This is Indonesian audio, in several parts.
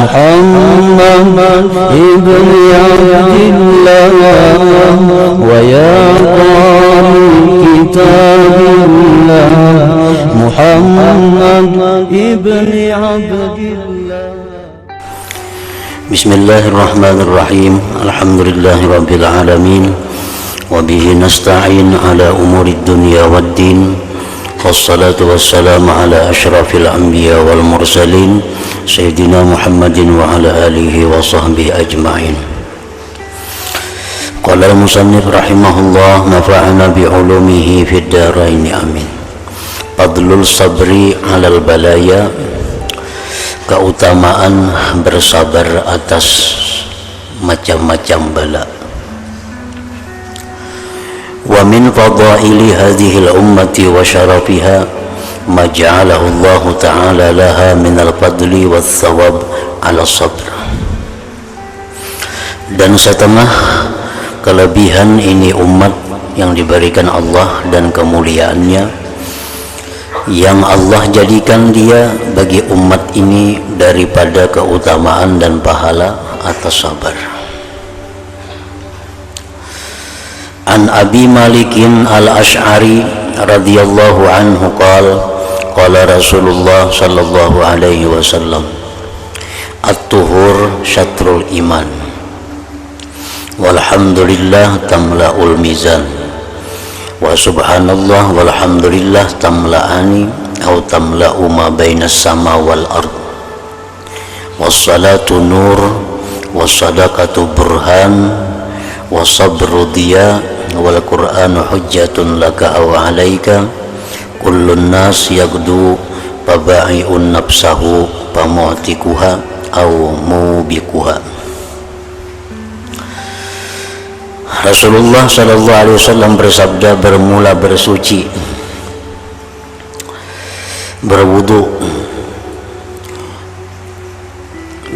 محمد ابن عبد الله ويا قارئ كتاب الله محمد ابن عبد الله. Bismillahirrahmanirrahim. Alhamdulillahirabbil alamin. Wa bihi nasta'in ala umurid dunya waddin. Wassalatu wassalamu ala asyrafil anbiya wal mursalin sayyidina Muhammadin wa ala alihi wa sahbihi ajma'in. Qala al-musannif rahimahullah nafa'ana bi ulumihi fid dharain amin. Fadlul sabri 'alal balaya, keutamaan bersabar atas macam-macam bala. Wa min fadaili hadhihi al-ummati wa syarafiha ma ja'alahu Allah ta'ala laha min al-fadli was-thawab 'ala sabr. Dan setengah kelebihan ini umat yang diberikan Allah dan kemuliaannya, yang Allah jadikan dia bagi umat ini daripada keutamaan dan pahala atas sabar. An Abi Malikin al-Ash'ari radhiyallahu anhu qala Rasulullah sallallahu alaihi wasallam, at-tuhur syatrul iman walhamdulillah tamla'ul mizan wa subhanallah walhamdulillah tamla'ani atau tamla'u ma bainas sama wal ard. Wassalatu nur wassadaqatu burhan wasabru diya wal qur'anu hujjatun laka aw alaika kullun nas yagdu faba'i'un nafsahu famu'tikuha aw mubikuha. Rasulullah sallallahu alaihi wasallam bersabda, bermula bersuci, berwudu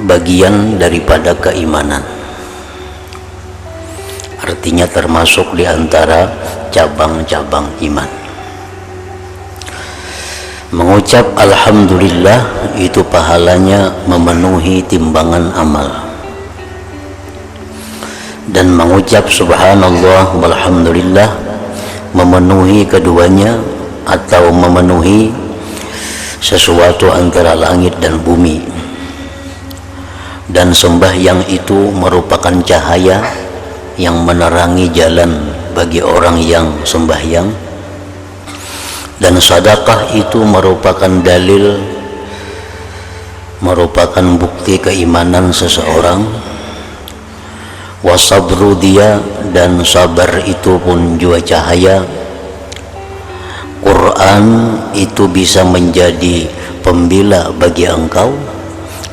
bagian daripada keimanan. Artinya termasuk di antara cabang-cabang iman. Mengucap alhamdulillah itu pahalanya memenuhi timbangan amal. Dan mengucap subhanallah walhamdulillah memenuhi keduanya atau memenuhi sesuatu antara langit dan bumi. Dan sembahyang itu merupakan cahaya yang menerangi jalan bagi orang yang sembahyang, dan sedekah itu merupakan dalil, merupakan bukti keimanan seseorang. Wasabru dia, dan sabar itu pun juga cahaya. Quran itu bisa menjadi pembela bagi engkau,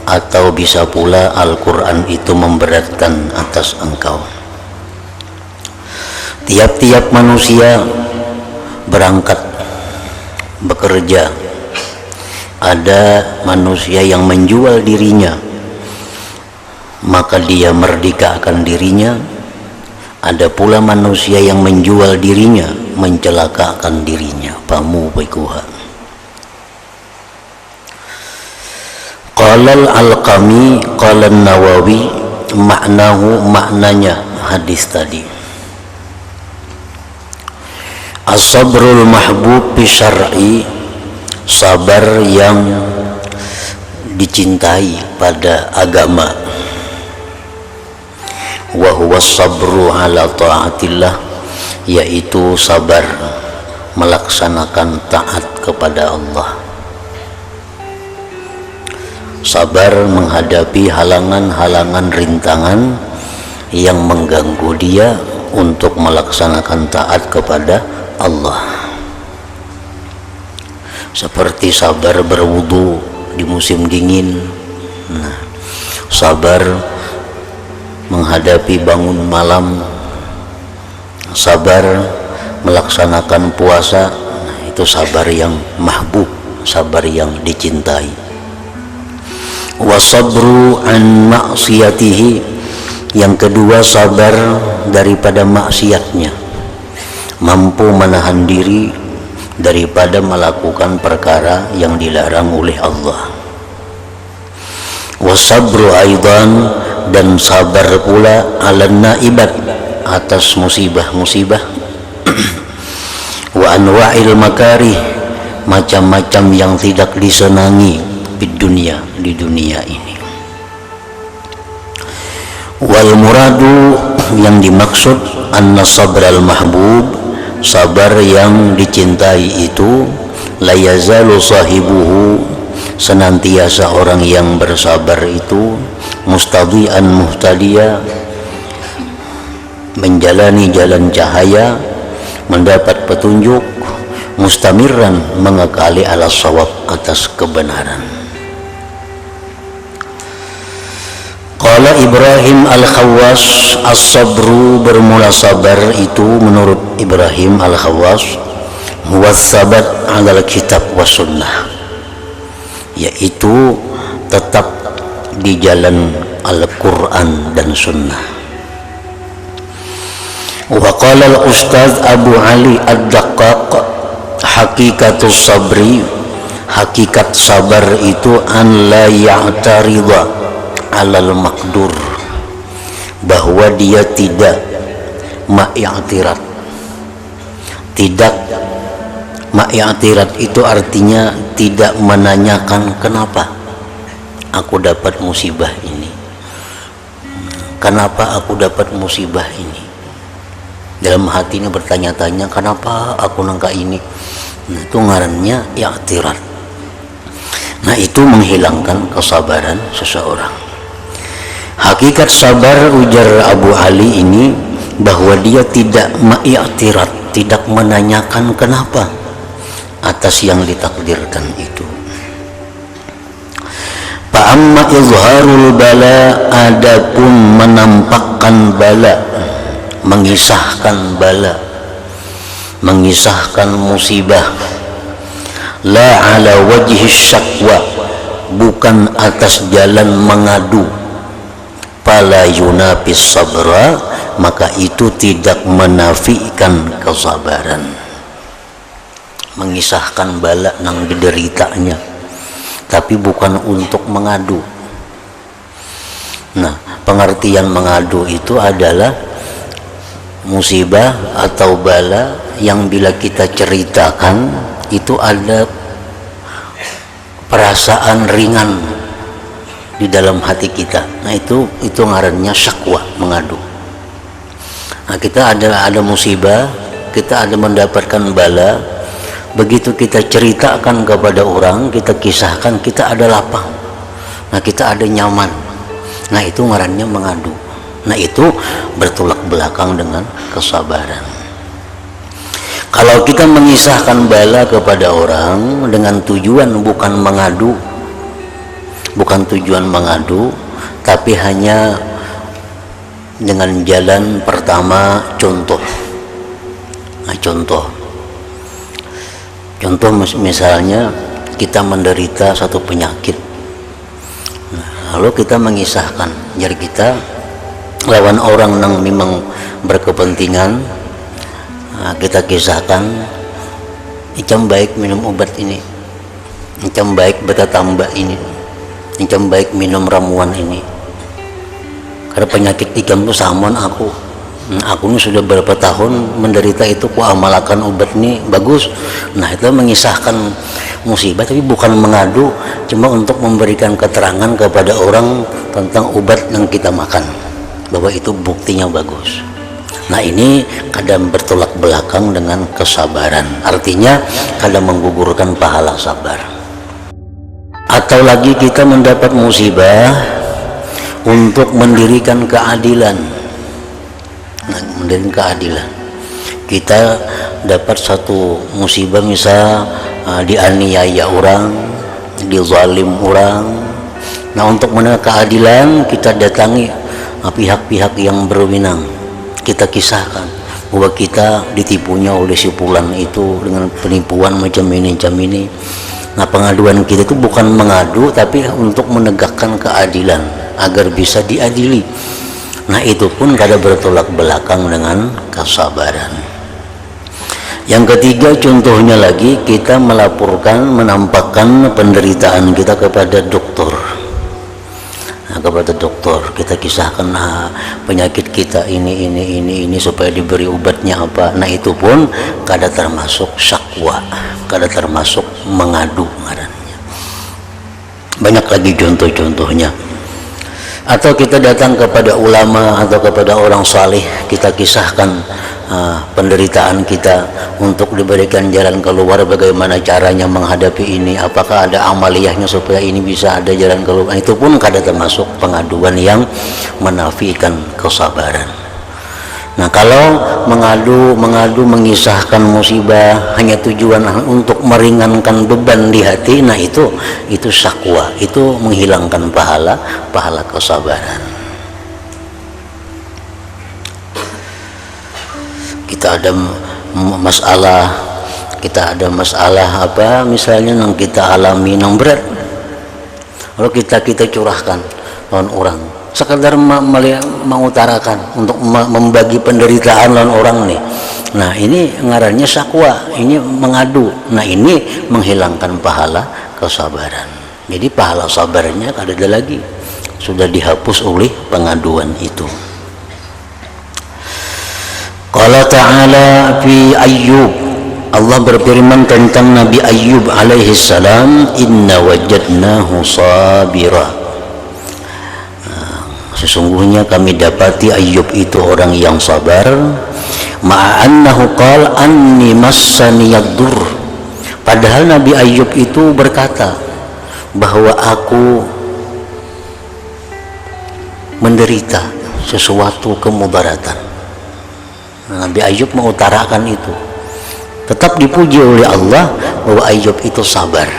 atau bisa pula Al-Quran itu memberatkan atas engkau. Tiap-tiap manusia berangkat bekerja. Ada manusia yang menjual dirinya, maka dia merdekakan dirinya. Ada pula manusia yang menjual dirinya, mencelakakan dirinya. Pamubikuha. Qala al-Alqami qala an-Nawawi maknahu, maknanya hadis tadi. As-sabrul mahbub bi syar'i, sabar yang dicintai pada agama. Wa huwa sabru ala ta'atillah, yaitu sabar melaksanakan taat kepada Allah. Sabar menghadapi halangan-halangan, rintangan yang mengganggu dia untuk melaksanakan taat kepada Allah. Seperti sabar berwudu di musim dingin, sabar menghadapi bangun malam, sabar melaksanakan puasa, itu sabar yang mahbub, sabar yang dicintai. Wasabru an ma'siyatihi, yang kedua sabar daripada maksiatnya, mampu menahan diri daripada melakukan perkara yang dilarang oleh Allah. Wasabru aidan, dan sabar pula ala naibat, atas musibah-musibah. Wa anwa'il makarih, macam-macam yang tidak disenangi di dunia ini. Wal muradu, yang dimaksud anna sabral mahbub, sabar yang dicintai itu, la yazalu sahibuhu, senantiasa orang yang bersabar itu, mustadian muhtadiya, menjalani jalan cahaya, mendapat petunjuk, mustamiran, mengekali ala shawab, atas kebenaran. Qala Ibrahim al-Khawwas, as-sabru, bermula sabar itu menurut Ibrahim al-Khawwas, huwa sabat ala kitab wa sunnah, yaitu tetap di jalan Al-Quran dan sunnah. Wa qala al-ustaz Abu Ali ad-Daqqaq, hakikatus sabri, hakikat sabar itu an la ya'tarida alal makdur, bahwa dia tidak ma'ya'tirat. Tidak ma'ya'tirat itu artinya tidak menanyakan kenapa aku dapat musibah ini, kenapa aku dapat musibah ini. Dalam hatinya bertanya-tanya, kenapa aku nangka ini. Nah, itu ngarannya i'tirat. Nah, itu menghilangkan kesabaran seseorang. Hakikat sabar, ujar Abu Ali ini, bahwa dia tidak ma'ya'tirat, tidak menanyakan kenapa atas yang ditakdirkan itu. Fa'amma izharul bala, adapun menampakkan bala, mengisahkan bala, mengisahkan musibah, la ala wajhi syakwa, bukan atas jalan mengadu, fala yunafis sabra, maka itu tidak menafikan kesabaran. Mengisahkan bala nang dideritanya, tapi bukan untuk mengadu. Nah, pengertian mengadu itu adalah musibah atau bala yang bila kita ceritakan itu ada perasaan ringan di dalam hati kita. Nah, itu ngarannya syakwa, mengadu. Nah, kita ada musibah, kita ada mendapatkan bala, begitu kita ceritakan kepada orang, kita kisahkan, kita ada lapang. Nah, kita ada nyaman. Nah, itu ngarannya mengadu. Nah, itu bertolak belakang dengan kesabaran. Kalau kita mengisahkan bala kepada orang dengan tujuan bukan mengadu, tapi hanya dengan jalan pertama, contoh. Nah, contoh misalnya kita menderita satu penyakit, lalu kita mengisahkan, jadi kita lawan orang yang memang berkepentingan, kita kisahkan, icam baik minum obat ini, icam baik beta tambah ini, icam baik minum ramuan ini, karena penyakit ikam itu saman aku ini sudah berapa tahun menderita itu, ku amalkan obat ini bagus. Nah, itu mengisahkan musibah, tapi bukan mengadu, cuma untuk memberikan keterangan kepada orang tentang obat yang kita makan, bahwa itu buktinya bagus. Nah, ini kadang bertolak belakang dengan kesabaran, artinya kadang menggugurkan pahala sabar. Atau lagi kita mendapat musibah untuk mendirikan keadilan. Nah, mendirikan keadilan, kita dapat satu musibah, misal dianiaya orang, dizalim orang. Nah, untuk menegak keadilan kita datangi pihak-pihak yang berwenang, kita kisahkan bahwa kita ditipunya oleh si fulan itu dengan penipuan macam ini. Nah, pengaduan kita itu bukan mengadu, tapi untuk menegakkan keadilan agar bisa diadili. Nah, itu pun kadang bertolak belakang dengan kesabaran. Yang ketiga, contohnya lagi, kita melaporkan, menampakkan penderitaan kita kepada dokter. kepada dokter, kita kisahkan penyakit kita ini supaya diberi obatnya apa. Nah itu pun kada termasuk syakwa, kada termasuk mengadu ngarannya. Banyak lagi contoh-contohnya. Atau kita datang kepada ulama atau kepada orang saleh, kita kisahkan penderitaan kita untuk diberikan jalan keluar, bagaimana caranya menghadapi ini, apakah ada amaliyahnya supaya ini bisa ada jalan keluar. Itu pun kada termasuk pengaduan yang menafikan kesabaran. Nah kalau mengadu mengisahkan musibah hanya tujuan untuk meringankan beban di hati, nah itu syakwa, itu menghilangkan pahala kesabaran. Kita ada masalah apa misalnya yang kita alami yang berat, lalu kita curahkan lawan orang, sekedar mengutarakan untuk membagi penderitaan lawan orang nih. Nah ini ngarannya syakwa, ini mengadu. Nah ini menghilangkan pahala kesabaran. Jadi pahala sabarnya kada ada lagi, sudah dihapus oleh pengaduan itu. Qala ta'ala fi Ayyub, Allah berfirman tentang Nabi Ayyub alaihi salam, inna wajadnahu sabira. Sesungguhnya kami dapati Ayyub itu orang yang sabar. Ma'annahu qala anni massani yadur. Padahal Nabi Ayyub itu berkata bahwa aku menderita sesuatu kemudaratan. Nabi Ayyub mengutarakan itu, tetap dipuji oleh Allah bahwa Ayyub itu sabar.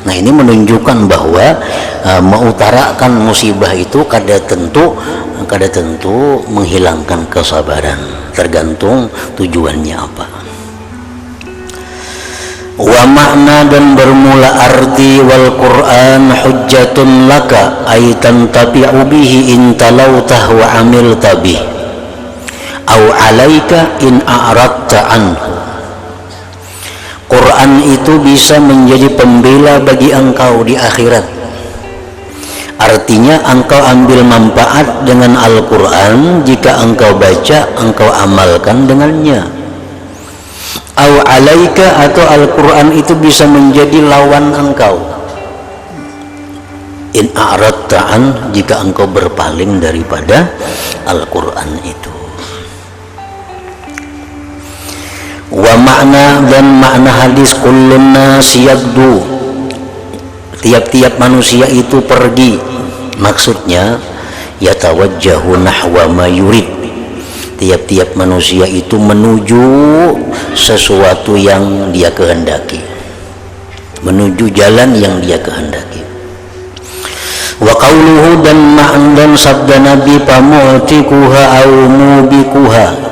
Nah ini menunjukkan bahwa mengutarakan musibah itu kada tentu menghilangkan kesabaran, tergantung tujuannya apa. Wa makna dan bermula arti wal Quran hujjatun laka ay tantabi'u bihi in talautah wa amilta bih au alaika in a'radta anhu. Quran itu bisa menjadi pembela bagi engkau di akhirat. Artinya engkau ambil manfaat dengan Al-Quran jika engkau baca, engkau amalkan dengannya. Au alaika, atau Al-Quran itu bisa menjadi lawan engkau. In a'radta an, jika engkau berpaling daripada Al-Quran itu. Wa makna dan makna hadis kullun nas yagdu, tiap-tiap manusia itu pergi, maksudnya yatawajjahu nahwa ma yurid, tiap-tiap manusia itu menuju sesuatu yang dia kehendaki, menuju jalan yang dia kehendaki. Wa qauluhu dan sabda Nabi pamu'tikuha au mubikuha,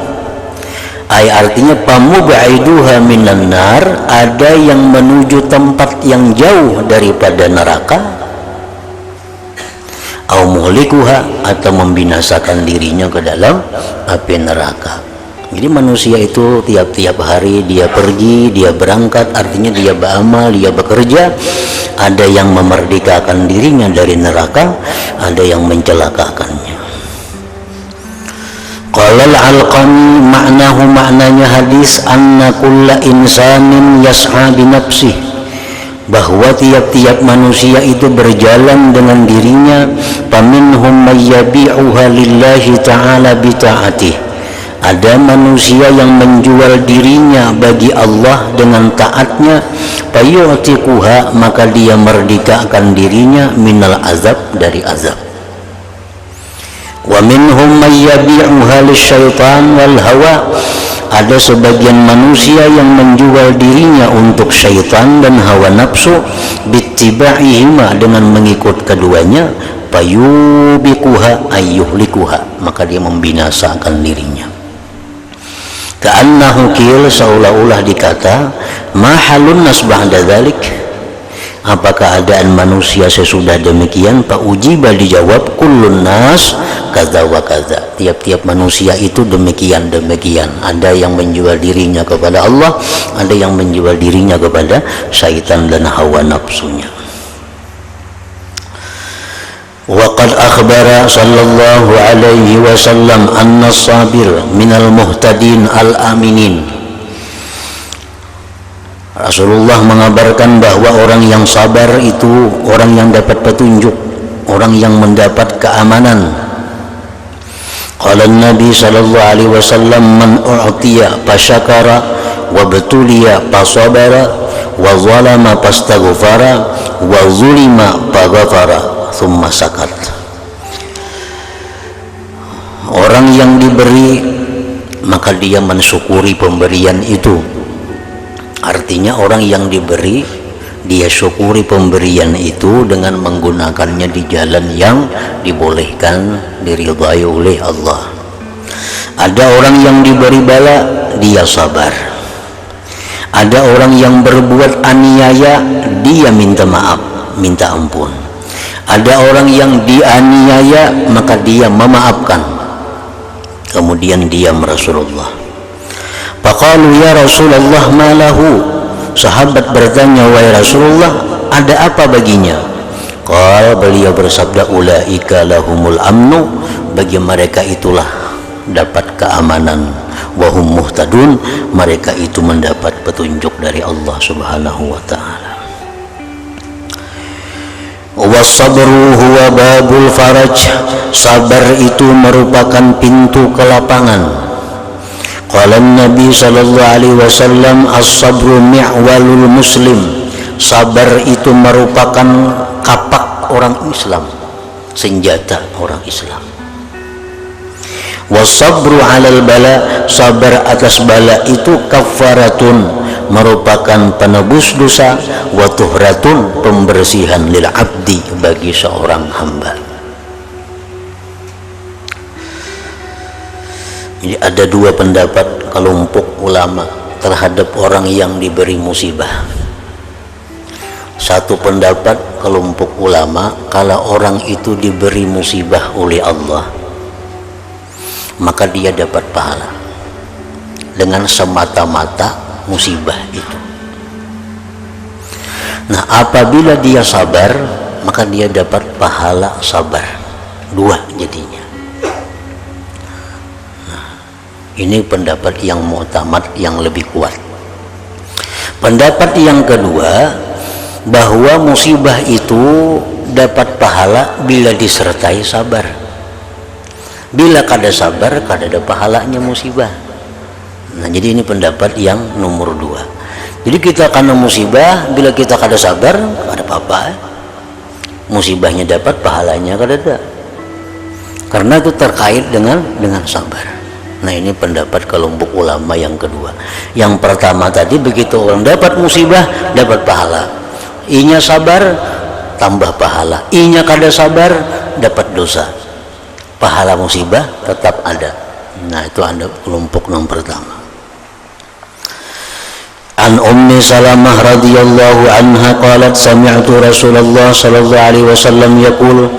ay artinya pamubaiduha minan nar, ada yang menuju tempat yang jauh daripada neraka, au muhlikuha, atau membinasakan dirinya ke dalam api neraka. Jadi manusia itu tiap-tiap hari dia pergi, dia berangkat, artinya dia beramal, dia bekerja. Ada yang memerdekakan dirinya dari neraka, ada yang mencelakakannya. Qala al-Alqami maknahu, maknanya hadis, anna kulla insanin yas'a bi nafsih, bahwa tiap-tiap manusia itu berjalan dengan dirinya. Faminhum may yabi'uha lillahi ta'ala bi ta'atih, ada manusia yang menjual dirinya bagi Allah dengan taatnya. Fayu'tiquha, maka dia merdekakan dirinya minal azab, dari azab. Wa minhum may yabi'uha lisyaitan wal hawa, ada sebagian manusia yang menjual dirinya untuk syaitan dan hawa nafsu. Bittiba'ihima, dengan mengikut keduanya. Fayubiquha ayyuhlikuha, maka dia membinasakan dirinya. Ka'annahu qil, seolah-olah dikata, ma halun nas ba'da dzalik, apa keadaan manusia sesudah demikian? Pak ujiba, dijawab, kullun nas kadza wa kadza, tiap-tiap manusia itu demikian. Ada yang menjual dirinya kepada Allah, ada yang menjual dirinya kepada syaitan dan hawa nafsunya. وقد أخبر صلى الله عليه وسلم أن الصابر من المهتدين الآمنين. Rasulullah mengabarkan bahwa orang yang sabar itu orang yang dapat petunjuk, orang yang mendapat keamanan. Qala Nabi sallallahu alaihi wasallam, man u'tiya fasyakara wa betuliya fasabara wa zalama fastaghfara wa zulima faghfara thumma sakat. Orang yang diberi maka dia mensyukuri pemberian itu. Artinya orang yang diberi dia syukuri pemberian itu dengan menggunakannya di jalan yang dibolehkan, diridhai oleh Allah. Ada orang yang diberi bala, dia sabar. Ada orang yang berbuat aniaya, dia minta maaf, minta ampun. Ada orang yang dianiaya, maka dia memaafkan. Kemudian diam Rasulullah. Faqalu ya Rasulullah ma lahu. Sahabat bertanya, wahai Rasulullah, ada apa baginya? Qala, beliau bersabda, ulaika lahumul amnu, bagi mereka itulah dapat keamanan. Wa hum muhtadun, mereka itu mendapat petunjuk dari Allah Subhanahu wa taala. Wasabru huwa babul faraj, sabar itu merupakan pintu kelapangan. Qala Nabi sallallahu alaihi wasallam, as-sabru mi'walul muslim, sabar itu merupakan kapak orang Islam, senjata orang Islam. Wasabru 'alal bala, sabar atas bala itu kafaratun, merupakan penebus dosa, wa tuhratun, pembersihan lil abdi, bagi seorang hamba. Jadi ada dua pendapat kelompok ulama terhadap orang yang diberi musibah. Satu pendapat kelompok ulama, kalau orang itu diberi musibah oleh Allah, maka dia dapat pahala dengan semata-mata musibah itu. Nah, apabila dia sabar, maka dia dapat pahala sabar. Dua jadinya. Nah, ini pendapat yang mu'tamad, yang lebih kuat. Pendapat yang kedua, bahwa musibah itu dapat pahala bila disertai sabar. Bila kada sabar, kada ada pahalanya musibah. Nah, jadi ini pendapat yang nomor dua. Jadi kita karena musibah, bila kita kada sabar, kada apa-apa. Musibahnya dapat, pahalanya kada ada. Karena itu terkait dengan sabar. Nah, ini pendapat kelompok ulama yang kedua. Yang pertama tadi, begitu orang dapat musibah, dapat pahala. Inya sabar, tambah pahala. Inya kada sabar, dapat dosa. Pahala musibah tetap ada. Nah, itu ada kelompok yang pertama. An Ummi Salamah radhiyallahu anha qalat sami'tu Rasulullah sallallahu alaihi wasallam yaqul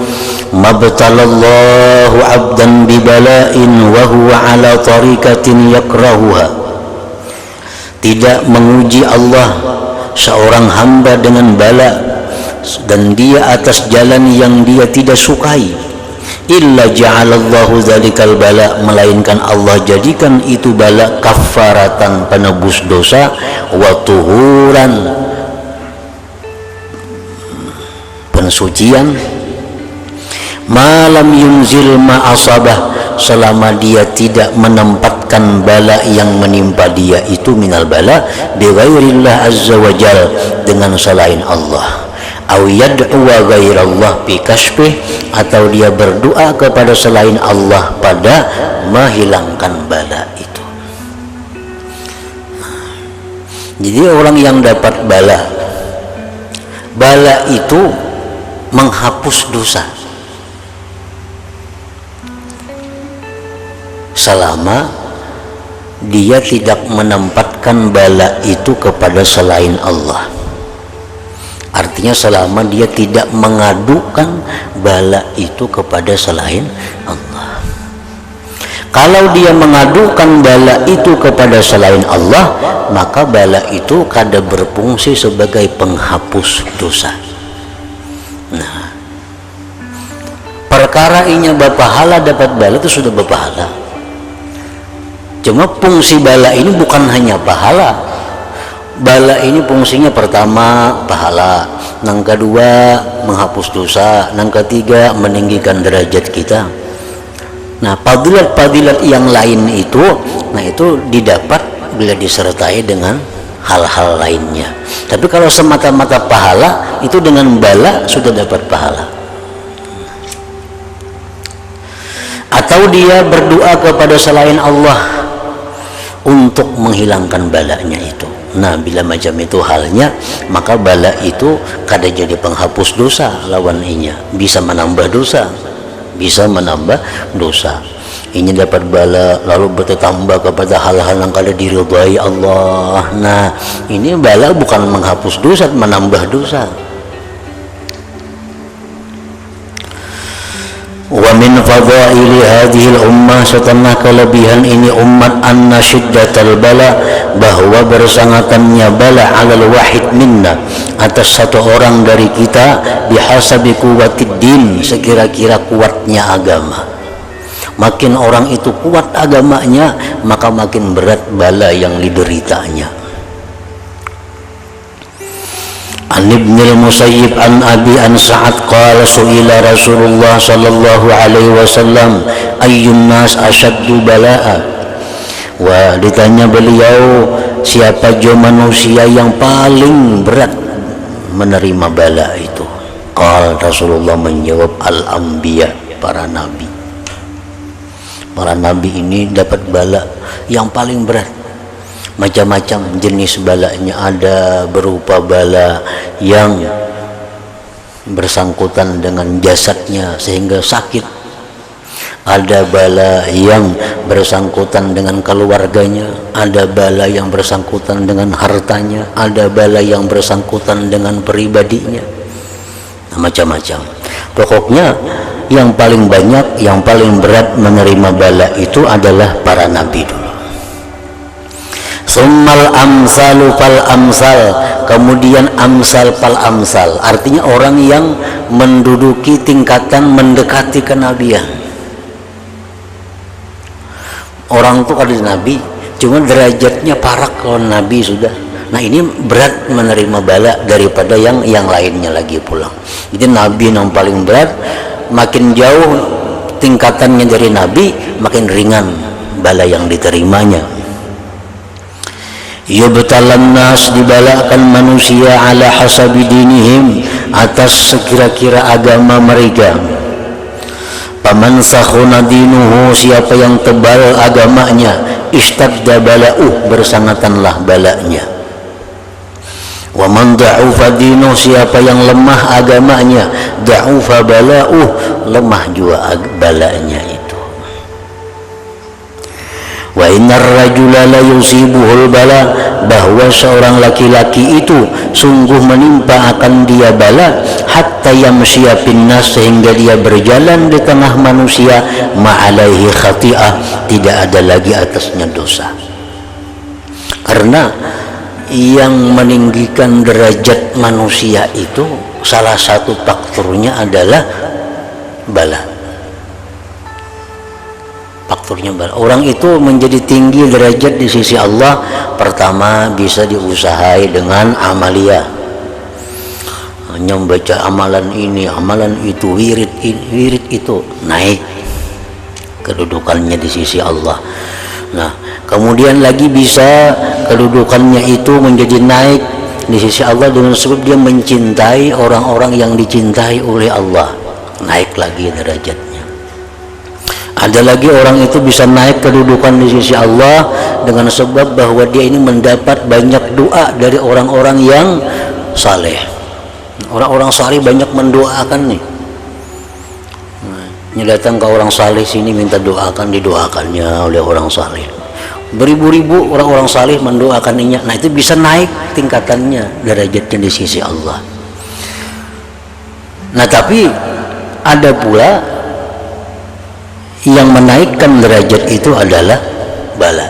mabtalallahu 'abdan bi bala'in wa huwa 'ala tariqatin yakrahuha. Tidak menguji Allah seorang hamba dengan bala dan dia atas jalan yang dia tidak sukai, illa ja'alallahu dzalikal bala, melainkan Allah jadikan itu bala kafaratan, penebus dosa, wa tuhuran, pensucian, malam yunzil ma asabah, selama dia tidak menempatkan bala yang menimpa dia itu minal bala bi ghairillah azza wajal, dengan selain Allah. Aw yad'u ghairallah bi kasfih, atau dia berdoa kepada selain Allah pada menghilangkan bala itu. Jadi orang yang dapat bala itu menghapus dosa selama dia tidak menempatkan bala itu kepada selain Allah. Artinya selama dia tidak mengadukan bala itu kepada selain Allah. Kalau dia mengadukan bala itu kepada selain Allah, maka bala itu kada berfungsi sebagai penghapus dosa. Nah, perkara inya berpahala dapat bala itu sudah berpahala. Cuma fungsi bala ini bukan hanya pahala. Bala ini fungsinya pertama pahala, yang kedua menghapus dosa, yang ketiga meninggikan derajat kita. Nah, fadilat-fadilat yang lain itu, nah itu didapat bila disertai dengan hal-hal lainnya. Tapi kalau semata-mata pahala, itu dengan bala sudah dapat pahala. Atau dia berdoa kepada selain Allah untuk menghilangkan balanya itu. Nah, bila macam itu halnya, maka bala itu kada jadi penghapus dosa lawan inya, bisa menambah dosa, bisa menambah dosa. Ini dapat bala lalu bertambah kepada hal-hal yang kada diridhai Allah. Nah, ini bala bukan menghapus dosa, menambah dosa. Wa min fadaili hadhil ummah, setengah kelebihan ini umat, anna syiddatal bala, bahwa bersangatannya bala alal wahid minna, atas satu orang dari kita, bihasabi quwwatid din, sekira-kira kuatnya agama. Makin orang itu kuat agamanya, maka makin berat bala yang dideritanya. An Ibnil Musayyib an Abi an Sa'ad qala su'ila Rasulullah sallallahu alaihi wasallam ayyun nas asyaddu bala'a. Wah, ditanya beliau, siapa jo manusia yang paling berat menerima bala itu? Qala Rasulullah menjawab, al-anbiya, para nabi. Para nabi ini dapat bala yang paling berat. Macam-macam jenis balanya, ada berupa bala yang bersangkutan dengan jasadnya sehingga sakit, ada bala yang bersangkutan dengan keluarganya, ada bala yang bersangkutan dengan hartanya, ada bala yang bersangkutan dengan pribadinya. Nah, macam-macam. Pokoknya yang paling banyak, yang paling berat menerima bala itu adalah para nabi dulu. Summal amsalu fal amsal, kemudian amsal fal amsal, artinya orang yang menduduki tingkatan mendekati kenabian. Orang itu ada nabi, cuma derajatnya parak kalau nabi sudah. Nah, ini berat menerima bala daripada yang lainnya lagi pulang. Jadi nabi yang paling berat, makin jauh tingkatannya dari nabi, makin ringan bala yang diterimanya. Yubtalan nas, dibalakan manusia ala hasabi dinihim, atas sekira-kira agama mereka. Paman sakhuna dinuhu, siapa yang tebal agamanya, istadda bala'uh, bersangatanlah balanya. Wa man da'ufa dinuh, siapa yang lemah agamanya, da'ufa bala'uh, lemah juga balanya itu. Wa innar rajula la yusibuhul bala, bahwa seorang laki-laki itu sungguh menimpa akan dia bala, hatta yamshiya finnas, sehingga dia berjalan di tengah manusia, ma'alaihi khati'ah, tidak ada lagi atasnya dosa. Karena yang meninggikan derajat manusia itu salah satu faktornya adalah bala. Faktornya bala. Orang itu menjadi tinggi derajat di sisi Allah, pertama bisa diusahai dengan amalia. Hanya membaca amalan ini, amalan itu, wirid itu, naik kedudukannya di sisi Allah. Nah, kemudian lagi bisa kedudukannya itu menjadi naik di sisi Allah dengan sebab dia mencintai orang-orang yang dicintai oleh Allah, naik lagi derajatnya. Ada lagi orang itu bisa naik kedudukan di sisi Allah dengan sebab bahwa dia ini mendapat banyak doa dari orang-orang yang saleh. Orang-orang saleh banyak mendoakan nih. Ini datang ke orang saleh sini minta doakan, didoakannya oleh orang saleh. Beribu-ribu orang-orang saleh mendoakannya. Nah, itu bisa naik tingkatannya, derajatnya di sisi Allah. Nah, tapi ada pula yang menaikkan derajat itu adalah bala.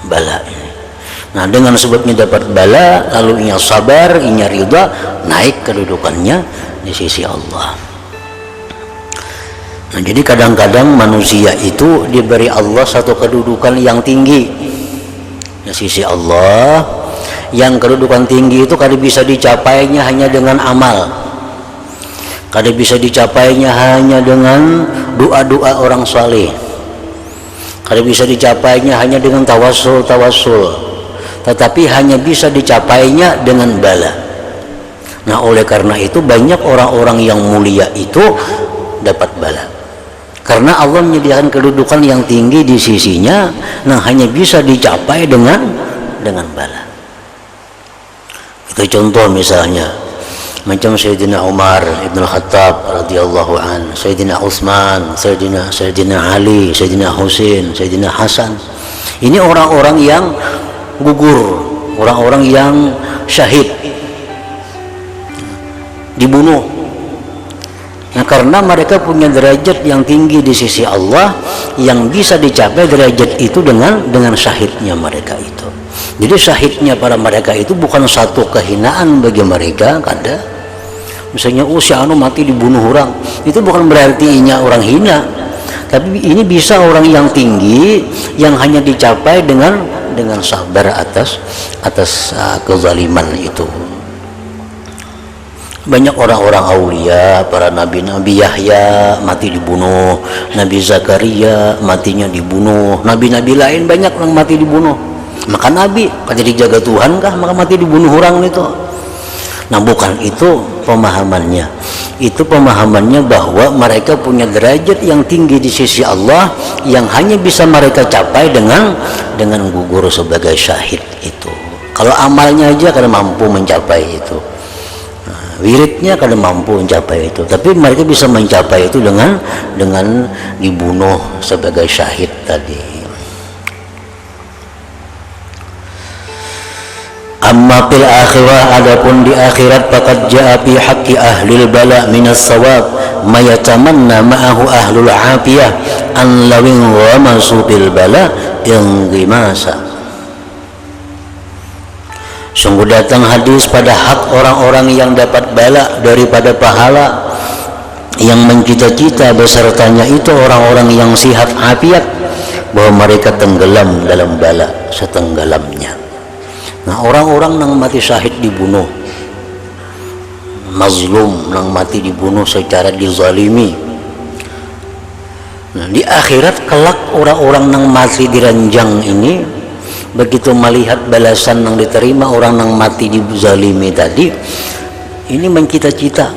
Bala ini. Nah, dengan sebabnya dapat bala, lalu ia sabar, ia ridha, naik kedudukannya di sisi Allah. Nah, jadi kadang-kadang manusia itu diberi Allah satu kedudukan yang tinggi di sisi Allah. Yang kedudukan tinggi itu kadang bisa dicapainya hanya dengan amal, kadang bisa dicapainya hanya dengan doa-doa orang saleh, kadang bisa dicapainya hanya dengan tawasul, tetapi hanya bisa dicapainya dengan bala. Nah, oleh karena itu banyak orang-orang yang mulia itu dapat bala, karena Allah menyediakan kedudukan yang tinggi di sisinya. Nah, hanya bisa dicapai dengan bala. Itu contoh misalnya macam Sayyidina Umar Ibn Khattab radhiyallahu an, Sayyidina Utsman, Sayyidina Ali, Sayyidina Husain, Sayyidina Hasan. Ini orang-orang yang gugur, orang-orang yang syahid, dibunuh. Nah, karena mereka punya derajat yang tinggi di sisi Allah, yang bisa dicapai derajat itu dengan syahidnya mereka itu. Jadi syahidnya para mereka itu bukan satu kehinaan bagi mereka. Kada misalnya si anu mati dibunuh orang, itu bukan berarti inya orang hina, tapi ini bisa orang yang tinggi yang hanya dicapai dengan sabar atas kezaliman itu. Banyak orang-orang aulia, para nabi Yahya mati dibunuh, Nabi Zakaria matinya dibunuh, nabi-nabi lain banyak yang mati dibunuh. Maka nabi pada dijaga Tuhan kah maka mati dibunuh orang itu? Nah, bukan itu pemahamannya. Itu pemahamannya bahwa mereka punya derajat yang tinggi di sisi Allah yang hanya bisa mereka capai dengan gugur sebagai syahid itu. Kalau amalnya aja kada mampu mencapai itu, wiridnya kada mampu mencapai itu, tapi mereka bisa mencapai itu dengan dibunuh sebagai syahid tadi. Amma fil akhirah, adapun di akhirat, faqad jaa fi haqqi ahlil bala minas sawab ma yatamanna ma'ahu ahlul afiyah an lawin wa masubil bala ingimasa. Sungguh datang hadis pada hak orang-orang yang dapat bala daripada pahala, yang mencita-cita besertanya itu orang-orang yang sihat afiat, bahwa mereka tenggelam dalam bala setenggelamnya. Nah, orang-orang yang mati syahid dibunuh, mazlum yang mati dibunuh secara dizalimi. Nah, di akhirat kelak orang-orang yang mati diranjang ini begitu melihat balasan yang diterima orang yang mati dizalimi tadi, ini mencita-cita,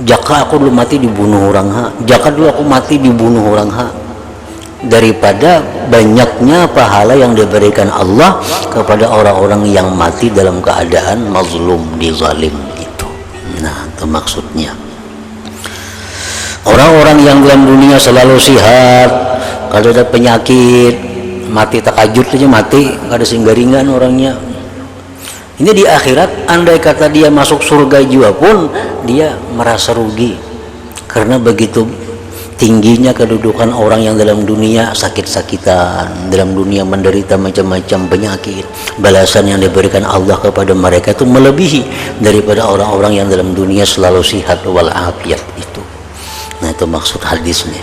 jaka aku dulu mati dibunuh orang ha, jaka dulu aku mati dibunuh orang ha, daripada banyaknya pahala yang diberikan Allah kepada orang-orang yang mati dalam keadaan mazlum, dizalim itu. Nah, itu maksudnya. Orang-orang yang dalam dunia selalu sihat, kalau ada penyakit mati takajud aja mati, nggak ada singgaringan orangnya. Ini di akhirat, andai kata dia masuk surga juga pun dia merasa rugi, karena begitu tingginya kedudukan orang yang dalam dunia sakit-sakitan, dalam dunia menderita macam-macam penyakit. Balasan yang diberikan Allah kepada mereka itu melebihi daripada orang-orang yang dalam dunia selalu sihat walafiat itu. Nah, itu maksud hadisnya.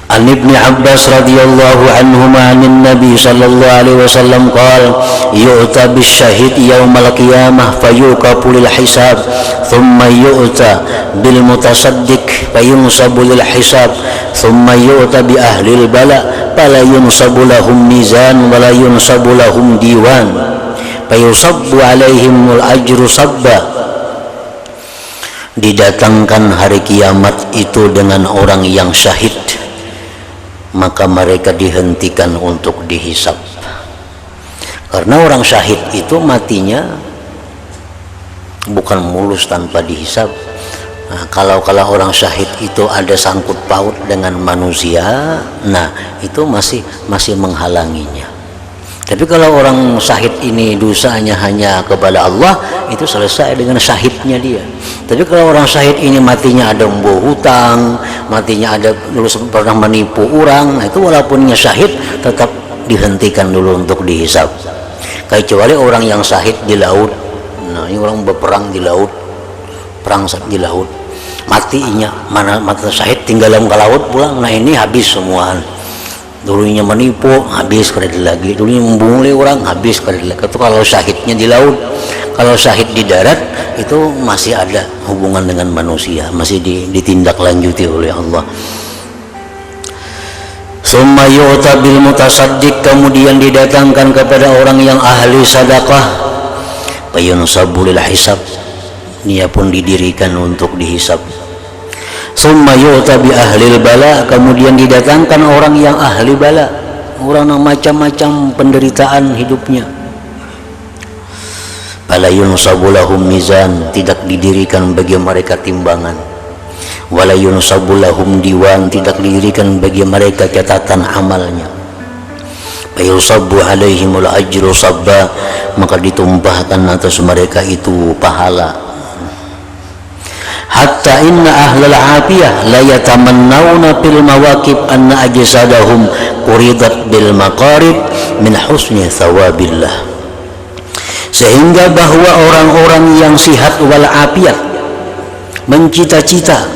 An Ibn Abbas radhiyallahu anhuma anin Nabi sallallahu alaihi wasallam qala yu'ta bisyahid yaumal qiyamah fayuqafu lil hisab thumma yu'ta bil mutasaddiq fayunsabu lil hisab thumma yu'ta bi ahlil bala fala yunsabu lahum mizan wala yunsabu lahum diwan fayusabbu alaihimul ajru sabba. Didatangkan hari kiamat itu dengan orang yang syahid, maka mereka dihentikan untuk dihisab. Karena orang syahid itu matinya bukan mulus tanpa dihisab. Nah, kalau orang syahid itu ada sangkut paut dengan manusia, nah itu masih menghalanginya. Tapi kalau orang syahid ini dosanya hanya kepada Allah, itu selesai dengan syahidnya dia. Tapi kalau orang syahid ini matinya ada membawa hutang, matinya ada dulu pernah menipu orang, itu walaupunnya syahid tetap dihentikan dulu untuk dihisab. Kecuali orang yang syahid di laut. Nah, ini orang berperang di laut, perang di laut. matinya mana mata syahid tinggal dalam laut pulang. Nah ini habis semua. Dulunya menipu habis kredit lagi, dulunya membunguli orang habis kredit lagi. Itu kalau syahidnya di laut. Kalau syahid di darat itu masih ada hubungan dengan manusia, masih ditindaklanjuti oleh Allah. Summa yu'ta bil mutasaddiq, kemudian didatangkan kepada orang yang ahli sedekah, fayunsabu lil hisab, dia pun didirikan untuk dihisab. Summa yu'ta bi ahlil bala, kemudian didatangkan orang yang ahli bala, orang yang macam-macam penderitaan hidupnya. Fala yunsabu lahum mizan, tidak didirikan bagi mereka timbangan. Wala yunsabu lahum diwan, tidak didirikan bagi mereka catatan amalnya. Fayusabbu alaihimul ajru sabba, maka ditumpahkan atas mereka itu pahala. Hatta inna ahlal afiyah la yatamannawna fil mawaqib anna ajsadahum quridat bil maqarib min husni thawabillah, sehingga bahwa orang-orang yang sihat wal afiyah mencita-cita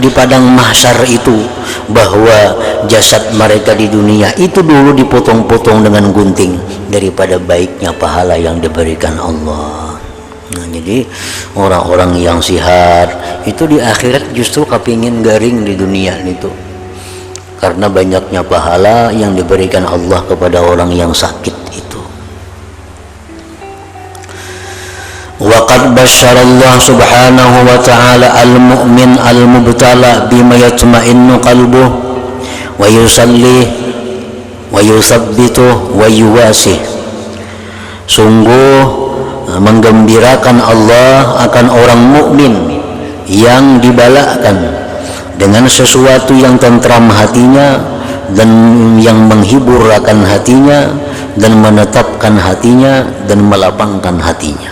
di padang mahsyar itu bahwa jasad mereka di dunia itu dulu dipotong-potong dengan gunting daripada baiknya pahala yang diberikan Allah. Nah, jadi orang-orang yang sihat itu di akhirat justru kepingin garing di dunia itu, karena banyaknya pahala yang diberikan Allah kepada orang yang sakit itu. Waqad basyarallah subhanahu wa ta'ala al-mu'min al-mubtala bima yatma'innu qalbuh wa yusalli wa yuthabbitu wa yuwasih. Sungguh menggembirakan Allah akan orang mukmin yang dibalakan dengan sesuatu yang tentram hatinya dan yang menghibur akan hatinya dan menetapkan hatinya dan melapangkan hatinya.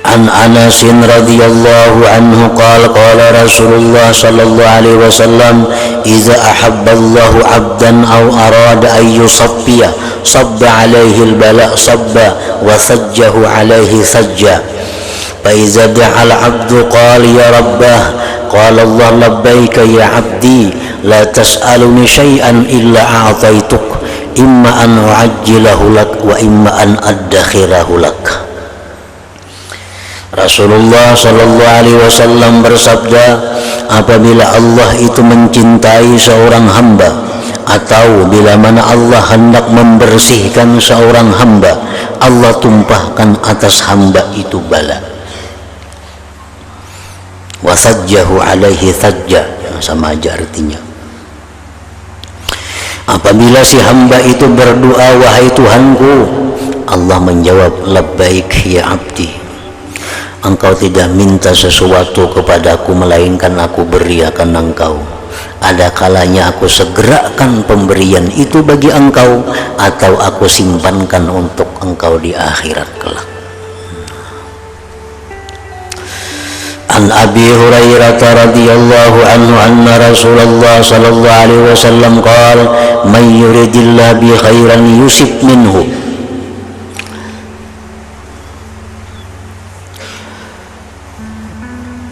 An Anas radhiyallahu anhu qala qala Rasulullah sallallahu alaihi wasallam idza ahabba Allahu 'abdan aw arada an yusaffiya sabba alaihi al-bala sabba wa sajjahu alaihi sajja fa idza da'a al-'abdu qala ya rabbah qala Allah labbaika ya 'abdi la tas'aluni syai'an illa a'taituk imma an u'ajjilahu lak wa imma an addakhirahu lak. Rasulullah sallallahu alaihi wasallam bersabda, apabila Allah itu mencintai seorang hamba atau bila mana Allah hendak membersihkan seorang hamba, Allah tumpahkan atas hamba itu bala. Wasajjahu alaihi sajja, sama aja artinya. Apabila si hamba itu berdoa, wahai Tuhanku, Allah menjawab, labbaik ya abdi, engkau tidak minta sesuatu kepadaku melainkan aku beri akan engkau. Ada kalanya aku segerakan pemberian itu bagi engkau atau aku simpankan untuk engkau di akhirat kelak. An Abi Hurairah radhiyallahu anhu anna Rasulullah sallallahu alaihi wasallam qala may yuridillahu bi khairan yusib minhu.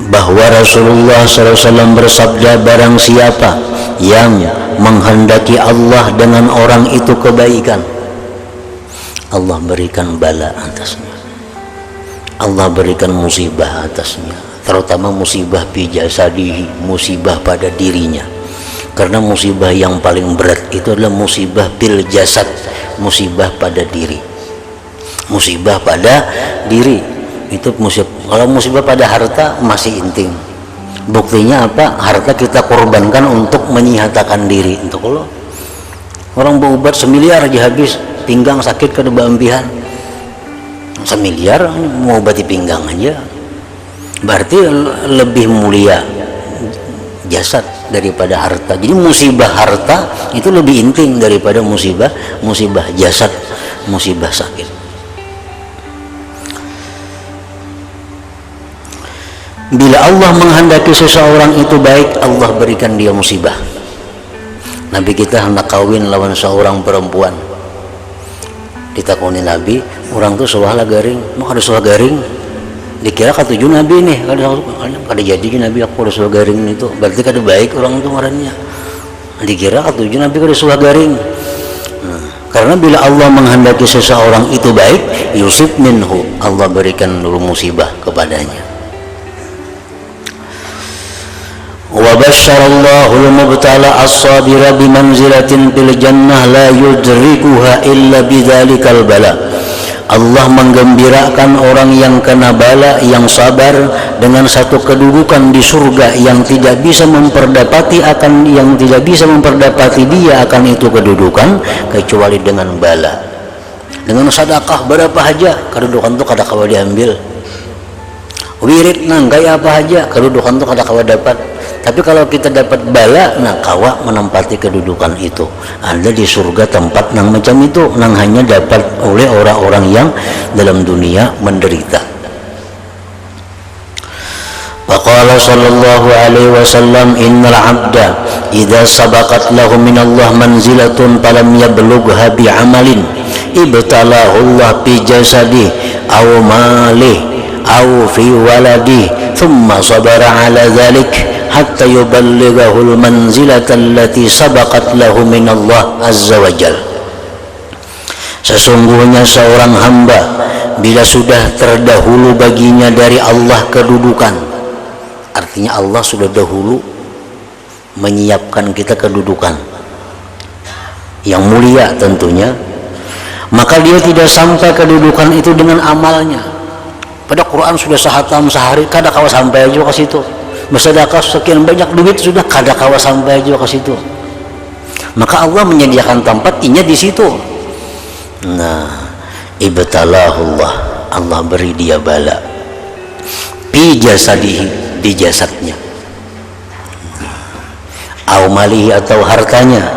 Bahwa Rasulullah SAW bersabda, barang siapa yang menghendaki Allah dengan orang itu kebaikan, Allah berikan bala atasnya, Allah berikan musibah atasnya, terutama musibah fi jasadihi, musibah pada dirinya. Karena musibah yang paling berat itu adalah musibah bil jasad, musibah pada diri. Musibah pada diri itu musibah. Kalau musibah pada harta masih intim. Buktinya apa? Harta kita korbankan untuk menyihatakan diri. Untuk Allah, orang berobat 1 miliar aja habis, pinggang sakit ke empihan, 1 miliar mau obati pinggang aja. Berarti lebih mulia jasad daripada harta. Jadi musibah harta itu lebih intim daripada musibah jasad, musibah sakit. Bila Allah menghendaki seseorang itu baik, Allah berikan dia musibah. Nabi kita hendak kawin lawan seorang perempuan, ditakoni Nabi, orang tuh soalnya garing, mau ada soal garing, dikira katuju Nabi nih kada jadi Nabi aku udah suah garing itu berarti kada baik orang itu ngarannya dikira katuju Nabi kada suah garing. Karena bila Allah menghendaki seseorang itu baik yusib minhu Allah berikan dulu musibah kepadanya. Wa basyarallahu al-mubtala as-sabira bimanzilatin fil jannah la yudrikuha illa bidzalikal bala. Allah menggembirakan orang yang kena bala, yang sabar dengan satu kedudukan di surga yang tidak bisa memperdapati dia akan itu kedudukan kecuali dengan bala. Dengan sedekah berapa aja kedudukan itu kada kawa diambil. Wirid nang kayak apa aja kedudukan itu kada kawa dapat. Tapi kalau kita dapat bala, nah kawa menempati kedudukan itu. Ada di surga tempat nang macam itu, nang hanya dapat oleh orang-orang yang dalam dunia menderita. Faqala sallallahu alaihi wasallam innal 'abda idza sabaqat lahu min Allah manzilatun falam yablugha bi 'amalin ibtalahu Allah bi jasadi aw mali aw fi waladi thumma sabara 'ala dzalik hatta yuballighahul manzilata allati sabaqat lahu min Allah azza wa jal. Sesungguhnya seorang hamba bila sudah terdahulu baginya dari Allah kedudukan, artinya Allah sudah dahulu menyiapkan kita kedudukan yang mulia tentunya, maka dia tidak sampai kedudukan itu dengan amalnya. Pada Quran sudah sahatam sehari kada kawa sampai aja ke situ. Bersedekah sekian banyak duit sudah kada kawa sampai juga ke situ. Maka Allah menyediakan tempat inya di situ. Nah, ibtalahullah, Allah beri dia bala. Bi jasadihi, di jasadnya. Au malihi atau hartanya,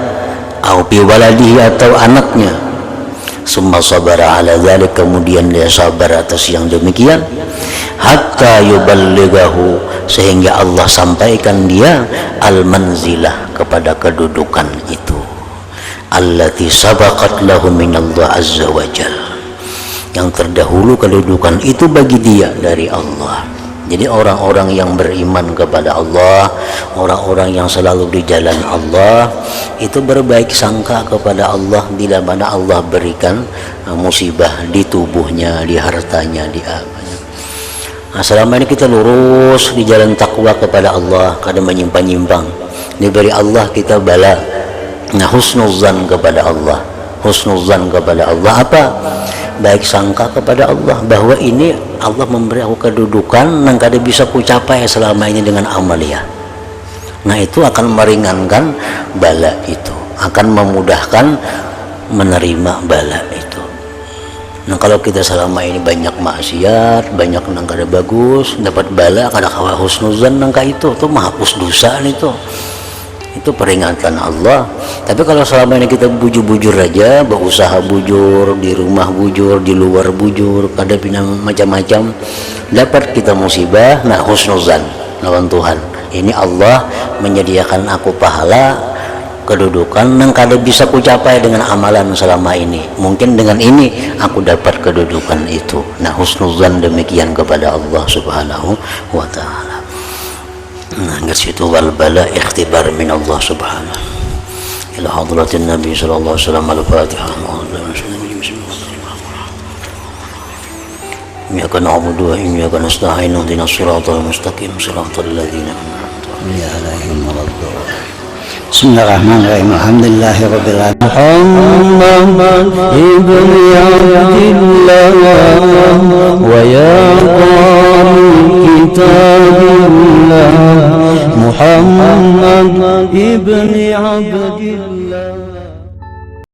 au bi waladihi atau anaknya. Summa sabara ala dzalik, kemudian dia sabar atas yang demikian. Hatta yuballighahu, sehingga Allah sampaikan dia al-manzilah, kepada kedudukan itu, allati sabaqat lahu minallah azza wa jal, yang terdahulu kedudukan itu bagi dia dari Allah. Jadi orang-orang yang beriman kepada Allah, orang-orang yang selalu di jalan Allah, itu berbaik sangka kepada Allah bila mana Allah berikan musibah di tubuhnya, di hartanya, di apanya. Nah, selama ini kita lurus di jalan takwa kepada Allah, kada menyimpang-nyimpang, diberi Allah kita bala. Nah, husnuzan kepada Allah, husnuzan kepada Allah apa? Baik sangka kepada Allah bahwa ini Allah memberi aku kedudukan yang kada bisa ku capai selama ini dengan amalia. Nah, itu akan meringankan bala itu, akan memudahkan menerima bala itu. Nah, kalau kita selama ini banyak maksiat, banyak nang kada bagus, dapat bala kada kawa husnuzan nangka itu tuh menghapus dosa itu. Itu peringatan Allah. Tapi kalau selama ini kita bujur-bujur aja, berusaha bujur, di rumah bujur, di luar bujur, kada pina macam-macam, dapat kita musibah. Nah, husnuzan lawan Tuhan. Ini Allah menyediakan aku pahala, kedudukan yang kada bisa ku capai dengan amalan selama ini. Mungkin dengan ini aku dapat kedudukan itu. Nah, husnuzan demikian kepada Allah subhanahu wa ta'ala. Nah, kat situ wal bala ikhtibar min Allah subhanahu ila hadratin Nabi sallallahu alaihi wasallam. Al-Fatihah. Iyyaka na'budu wa iyyaka nasta'in ihdinas siratal mustaqim siratal ladzina an'amta alaihim ghairil Bismillahirrahmanirrahim. Alhamdulillahirabbil alamin. Muhammad ibn Abdillah wa ya qari kitabillah. Muhammad ibn Abdillah.